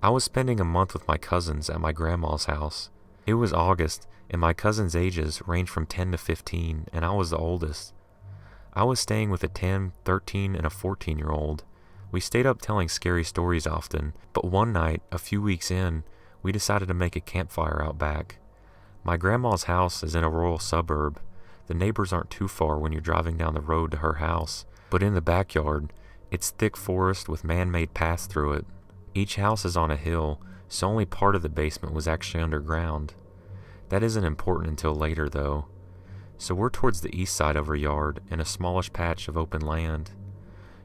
I was spending a month with my cousins at my grandma's house. It was August, and my cousins' ages ranged from 10 to 15, and I was the oldest. I was staying with a 10, 13, and a 14-year-old. We stayed up telling scary stories often, but one night, a few weeks in, we decided to make a campfire out back. My grandma's house is in a rural suburb. The neighbors aren't too far when you're driving down the road to her house, but in the backyard, it's thick forest with man-made paths through it. Each house is on a hill, so only part of the basement was actually underground. That isn't important until later, though. So we're towards the east side of her yard in a smallish patch of open land.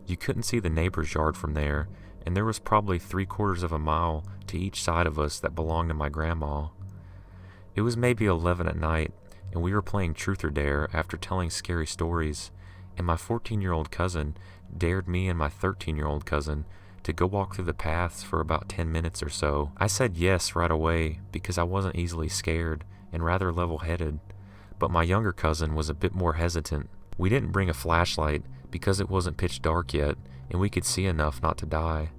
You couldn't see the neighbor's yard from there, and there was probably 3/4 of a mile to each side of us that belonged to my grandma. It was maybe 11 at night, and we were playing Truth or Dare after telling scary stories, and my 14-year-old cousin dared me and my 13-year-old cousin to go walk through the paths for about 10 minutes or so. I said yes right away because I wasn't easily scared and rather level-headed, but my younger cousin was a bit more hesitant. We didn't bring a flashlight because it wasn't pitch dark yet and we could see enough not to die.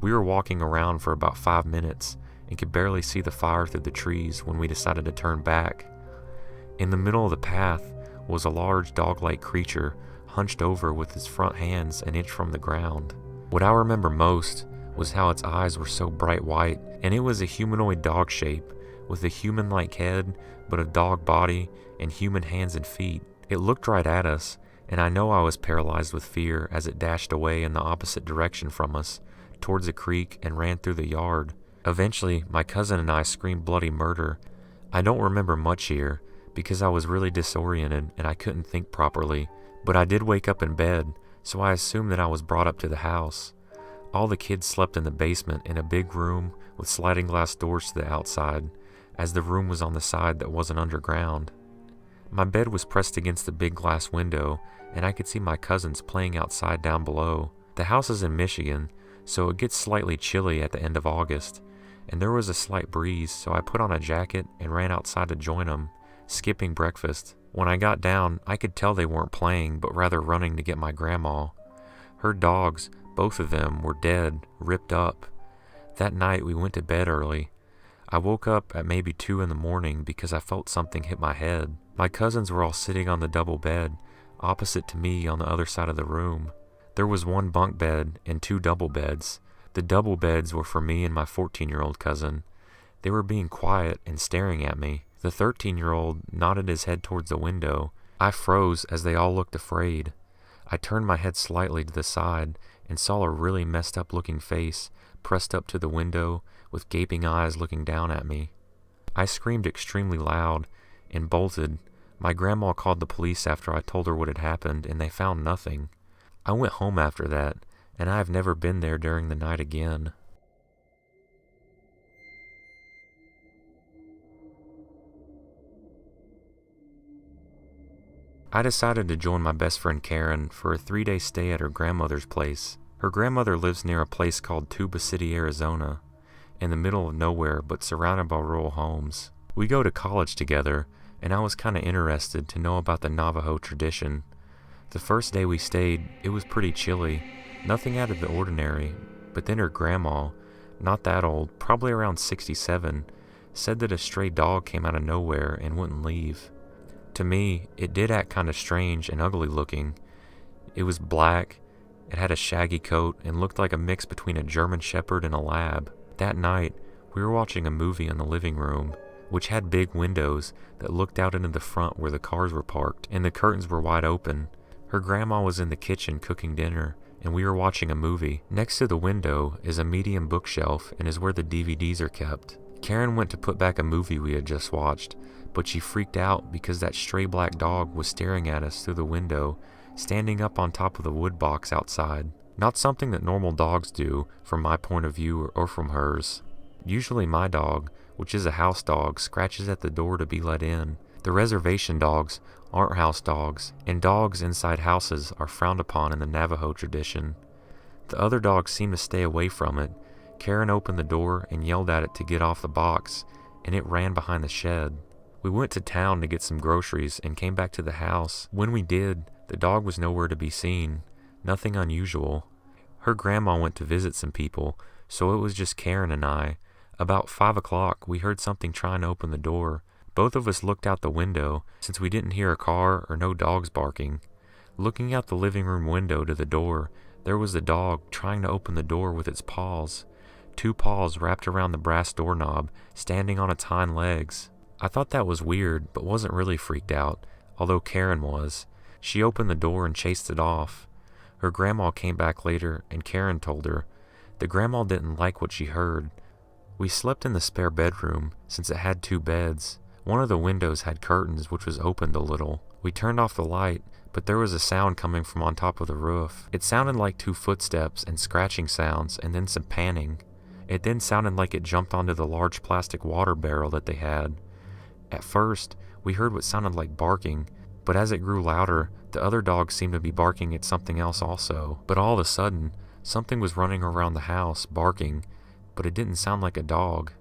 We were walking around for about 5 minutes and could barely see the fire through the trees when we decided to turn back. In the middle of the path was a large dog-like creature hunched over with its front hands an inch from the ground. What I remember most was how its eyes were so bright white, and it was a humanoid dog shape with a human-like head but a dog body and human hands and feet. It looked right at us, and I know I was paralyzed with fear as it dashed away in the opposite direction from us, towards a creek, and ran through the yard. Eventually, my cousin and I screamed bloody murder. I don't remember much here, because I was really disoriented and I couldn't think properly, but I did wake up in bed, so I assumed that I was brought up to the house. All the kids slept in the basement in a big room with sliding glass doors to the outside, as the room was on the side that wasn't underground. My bed was pressed against the big glass window, and I could see my cousins playing outside down below. The house is in Michigan, so it gets slightly chilly at the end of August, and there was a slight breeze, so I put on a jacket and ran outside to join them, skipping breakfast. When I got down, I could tell they weren't playing, but rather running to get my grandma. Her dogs, both of them, were dead, ripped up. That night we went to bed early. I woke up at maybe 2 in the morning because I felt something hit my head. My cousins were all sitting on the double bed, opposite to me on the other side of the room. There was one bunk bed and 2 double beds. The double beds were for me and my 14-year-old cousin. They were being quiet and staring at me. The 13-year-old nodded his head towards the window. I froze as they all looked afraid. I turned my head slightly to the side and saw a really messed up looking face pressed up to the window with gaping eyes looking down at me. I screamed extremely loud and bolted. My grandma called the police after I told her what had happened, and they found nothing. I went home after that, and I have never been there during the night again. I decided to join my best friend Karen for a 3-day stay at her grandmother's place. Her grandmother lives near a place called Tuba City, Arizona, in the middle of nowhere but surrounded by rural homes. We go to college together, and I was kinda interested to know about the Navajo tradition. The first day we stayed, it was pretty chilly, nothing out of the ordinary, but then her grandma, not that old, probably around 67, said that a stray dog came out of nowhere and wouldn't leave. To me, it did act kinda strange and ugly looking. It was black, it had a shaggy coat, and looked like a mix between a German Shepherd and a lab. That night, we were watching a movie in the living room, which had big windows that looked out into the front where the cars were parked, and the curtains were wide open. Her grandma was in the kitchen cooking dinner, and we were watching a movie. Next to the window is a medium bookshelf and is where the DVDs are kept. Karen went to put back a movie we had just watched, but she freaked out because that stray black dog was staring at us through the window, standing up on top of the wood box outside. Not something that normal dogs do, from my point of view or from hers. Usually my dog, which is a house dog, scratches at the door to be let in. The reservation dogs aren't house dogs, and dogs inside houses are frowned upon in the Navajo tradition. The other dogs seem to stay away from it. Karen opened the door and yelled at it to get off the box, and it ran behind the shed. We went to town to get some groceries and came back to the house. When we did, the dog was nowhere to be seen. Nothing unusual. Her grandma went to visit some people, so it was just Karen and I. About 5 o'clock, we heard something trying to open the door. Both of us looked out the window, since we didn't hear a car or no dogs barking. Looking out the living room window to the door, there was the dog trying to open the door with its paws. 2 paws wrapped around the brass doorknob, standing on its hind legs. I thought that was weird, but wasn't really freaked out, although Karen was. She opened the door and chased it off. Her grandma came back later, and Karen told her. The grandma didn't like what she heard. We slept in the spare bedroom, since it had 2 beds. One of the windows had curtains, which was opened a little. We turned off the light, but there was a sound coming from on top of the roof. It sounded like 2 footsteps and scratching sounds, and then some panning. It then sounded like it jumped onto the large plastic water barrel that they had. At first, we heard what sounded like barking, but as it grew louder, the other dogs seemed to be barking at something else also. But all of a sudden, something was running around the house, barking, but it didn't sound like a dog.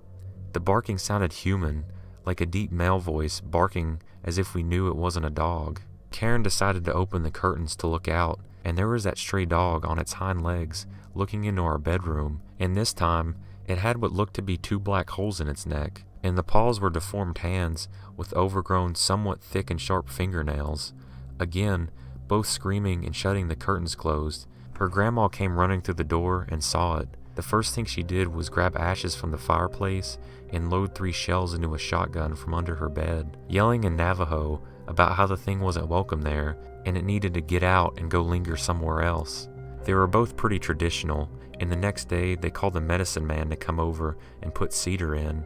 The barking sounded human, like a deep male voice barking as if we knew it wasn't a dog. Karen decided to open the curtains to look out, and there was that stray dog on its hind legs, looking into our bedroom, and this time, it had what looked to be 2 black holes in its neck, and the paws were deformed hands with overgrown, somewhat thick and sharp fingernails. Again, both screaming and shutting the curtains closed. Her grandma came running through the door and saw it. The first thing she did was grab ashes from the fireplace and load 3 shells into a shotgun from under her bed, yelling in Navajo about how the thing wasn't welcome there and it needed to get out and go linger somewhere else. They were both pretty traditional, and the next day they called the medicine man to come over and put cedar in.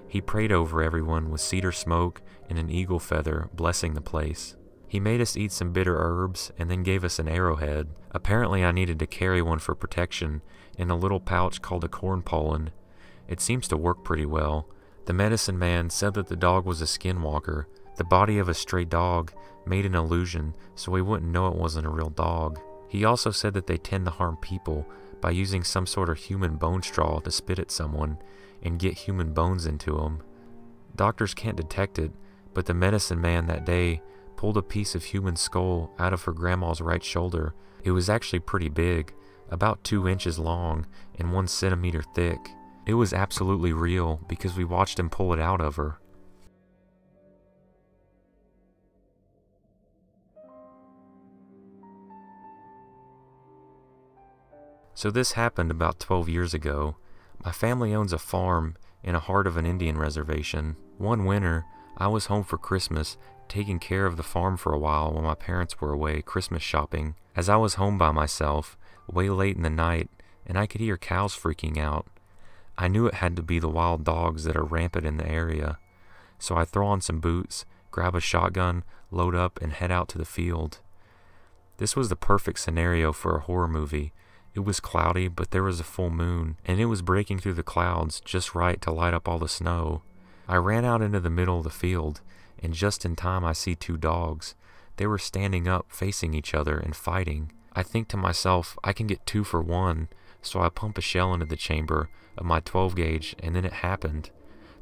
He prayed over everyone with cedar smoke and an eagle feather, blessing the place. He made us eat some bitter herbs and then gave us an arrowhead. Apparently I needed to carry one for protection in a little pouch called a corn pollen. It seems to work pretty well. The medicine man said that the dog was a skinwalker. The body of a stray dog made an illusion so we wouldn't know it wasn't a real dog. He also said that they tend to harm people by using some sort of human bone straw to spit at someone and get human bones into them. Doctors can't detect it, but the medicine man that day pulled a piece of human skull out of her grandma's right shoulder. It was actually pretty big, about 2 inches long and 1 centimeter thick. It was absolutely real because we watched him pull it out of her. So this happened about 12 years ago. My family owns a farm in the heart of an Indian reservation. One winter, I was home for Christmas, taking care of the farm for a while my parents were away Christmas shopping. As I was home by myself, way late in the night, and I could hear cows freaking out. I knew it had to be the wild dogs that are rampant in the area. So I throw on some boots, grab a shotgun, load up, and head out to the field. This was the perfect scenario for a horror movie. It was cloudy, but there was a full moon, and it was breaking through the clouds just right to light up all the snow. I ran out into the middle of the field, and just in time I see 2 dogs. They were standing up, facing each other, and fighting. I think to myself, I can get 2 for 1, so I pump a shell into the chamber of my 12 gauge, and then it happened.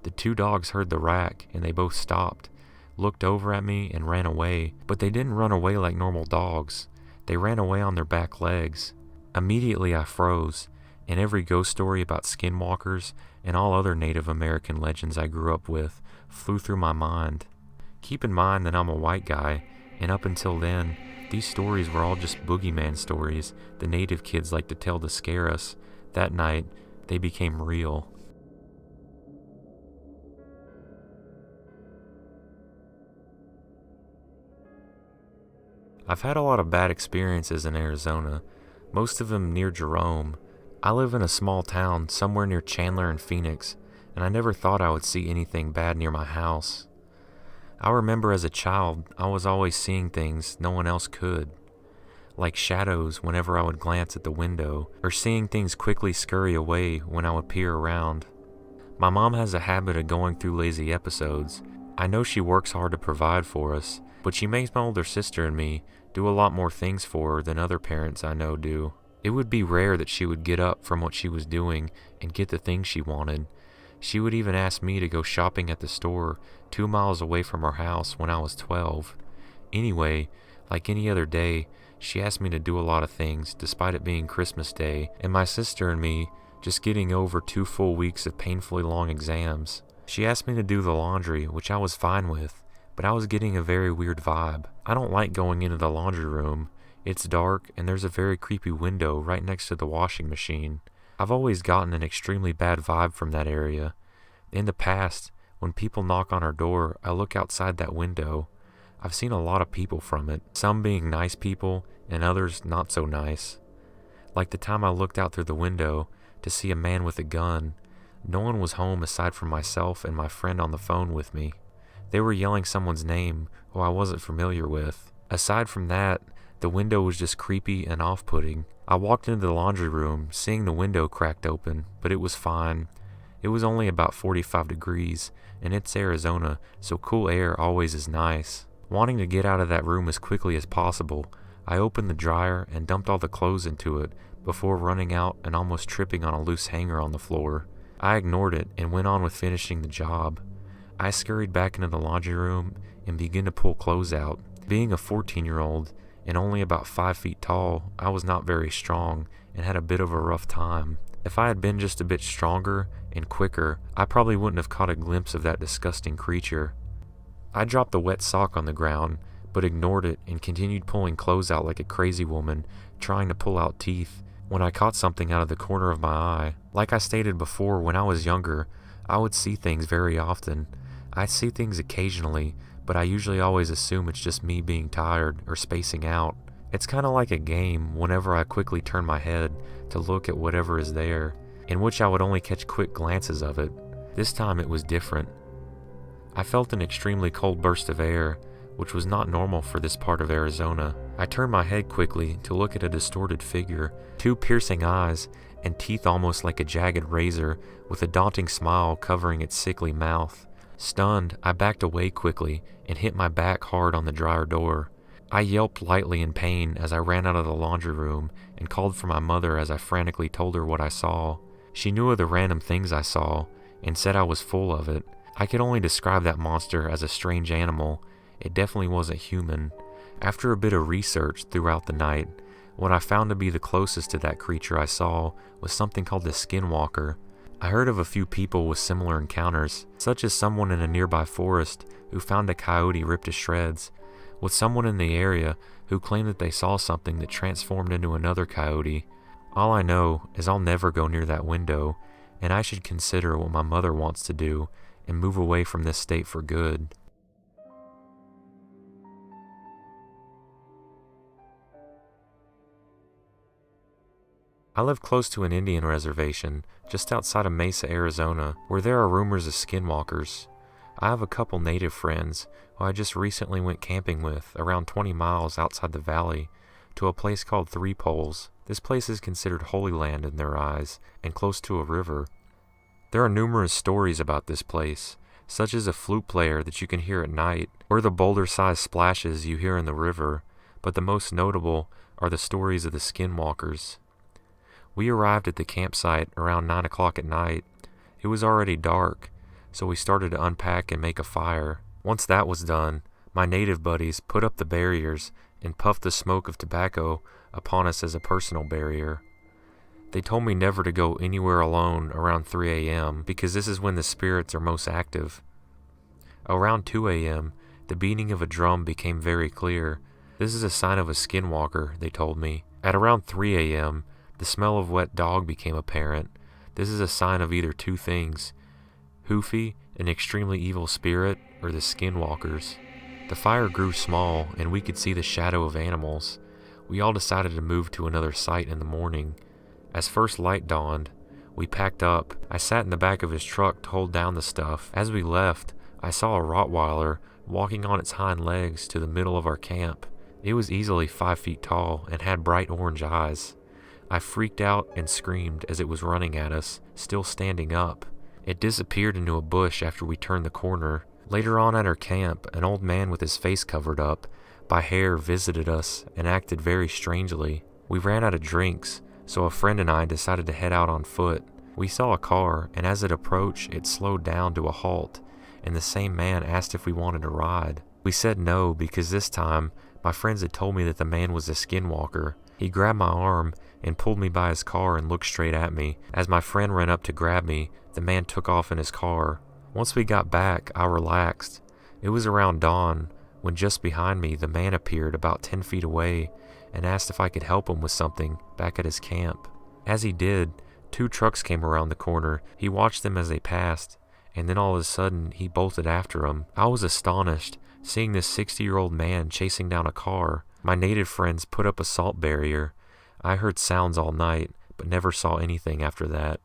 The 2 dogs heard the rack, and they both stopped, looked over at me, and ran away. But they didn't run away like normal dogs. They ran away on their back legs. Immediately I froze, and every ghost story about skinwalkers and all other Native American legends I grew up with flew through my mind. Keep in mind that I'm a white guy, and up until then, these stories were all just boogeyman stories the native kids like to tell to scare us. That night, they became real. I've had a lot of bad experiences in Arizona, most of them near Jerome. I live in a small town somewhere near Chandler and Phoenix, and I never thought I would see anything bad near my house. I remember as a child, I was always seeing things no one else could, like shadows whenever I would glance at the window, or seeing things quickly scurry away when I would peer around. My mom has a habit of going through lazy episodes. I know she works hard to provide for us, but she makes my older sister and me do a lot more things for her than other parents I know do. It would be rare that she would get up from what she was doing and get the things she wanted. She would even ask me to go shopping at the store 2 miles away from her house when I was 12. Anyway, like any other day, She asked me to do a lot of things, despite it being Christmas Day, and my sister and me just getting over 2 full weeks of painfully long exams. She asked me to do the laundry, which I was fine with, but I was getting a very weird vibe. I don't like going into the laundry room. It's dark, and there's a very creepy window right next to the washing machine. I've always gotten an extremely bad vibe from that area. In the past, when people knock on our door, I look outside that window. I've seen a lot of people from it, some being nice people and others not so nice. Like the time I looked out through the window to see a man with a gun. No one was home aside from myself and my friend on the phone with me. They were yelling someone's name who I wasn't familiar with. Aside from that, the window was just creepy and off-putting. I walked into the laundry room, seeing the window cracked open, but it was fine. It was only about 45 degrees, and it's Arizona, so cool air always is nice. Wanting to get out of that room as quickly as possible, I opened the dryer and dumped all the clothes into it before running out and almost tripping on a loose hanger on the floor. I ignored it and went on with finishing the job. I scurried back into the laundry room and began to pull clothes out. Being a 14-year-old and only about 5 feet tall, I was not very strong and had a bit of a rough time. If I had been just a bit stronger and quicker, I probably wouldn't have caught a glimpse of that disgusting creature. I dropped the wet sock on the ground, but ignored it and continued pulling clothes out like a crazy woman, trying to pull out teeth, when I caught something out of the corner of my eye. Like I stated before, when I was younger, I would see things very often. I see things occasionally, but I usually always assume it's just me being tired or spacing out. It's kind of like a game whenever I quickly turn my head to look at whatever is there, in which I would only catch quick glances of it. This time it was different. I felt an extremely cold burst of air, which was not normal for this part of Arizona. I turned my head quickly to look at a distorted figure, 2 piercing eyes, and teeth almost like a jagged razor, with a daunting smile covering its sickly mouth. Stunned, I backed away quickly and hit my back hard on the dryer door. I yelped lightly in pain as I ran out of the laundry room and called for my mother as I frantically told her what I saw. She knew of the random things I saw and said I was full of it. I could only describe that monster as a strange animal. It definitely wasn't human. After a bit of research throughout the night, what I found to be the closest to that creature I saw was something called the Skinwalker. I heard of a few people with similar encounters, such as someone in a nearby forest who found a coyote ripped to shreds, with someone in the area who claimed that they saw something that transformed into another coyote. All I know is I'll never go near that window, and I should consider what my mother wants to do and move away from this state for good. I live close to an Indian reservation, just outside of Mesa, Arizona, where there are rumors of skinwalkers. I have a couple native friends who I just recently went camping with around 20 miles outside the valley to a place called Three Poles. This place is considered holy land in their eyes and close to a river. There are numerous stories about this place, such as a flute player that you can hear at night, or the boulder-sized splashes you hear in the river, but the most notable are the stories of the skinwalkers. We arrived at the campsite around 9 o'clock at night. It was already dark, so we started to unpack and make a fire. Once that was done, my native buddies put up the barriers and puffed the smoke of tobacco upon us as a personal barrier. They told me never to go anywhere alone around 3 a.m. because this is when the spirits are most active. Around 2 a.m., the beating of a drum became very clear. This is a sign of a skinwalker, they told me. At around 3 a.m., the smell of wet dog became apparent. This is a sign of either two things: Hoofy, an extremely evil spirit, or the skinwalkers. The fire grew small, and we could see the shadow of animals. We all decided to move to another site in the morning. As first light dawned, we packed up. I sat in the back of his truck to hold down the stuff. As we left, I saw a Rottweiler walking on its hind legs to the middle of our camp. It was easily 5 feet tall and had bright orange eyes. I freaked out and screamed as it was running at us, still standing up. It disappeared into a bush after we turned the corner. Later on at our camp, an old man with his face covered up by hair visited us and acted very strangely. We ran out of drinks, so a friend and I decided to head out on foot. We saw a car, and as it approached, it slowed down to a halt, and the same man asked if we wanted to ride. We said no because this time, My friends had told me that the man was a skinwalker. He grabbed my arm and pulled me by his car and looked straight at me. As my friend ran up to grab me, the man took off in his car. Once we got back, I relaxed. It was around dawn when just behind me the man appeared about 10 feet away and asked if I could help him with something back at his camp. As he did, 2 trucks came around the corner. He watched them as they passed, and then all of a sudden he bolted after them. I was astonished, seeing this 60-year-old man chasing down a car. My native friends put up a salt barrier. I heard sounds all night, but never saw anything after that.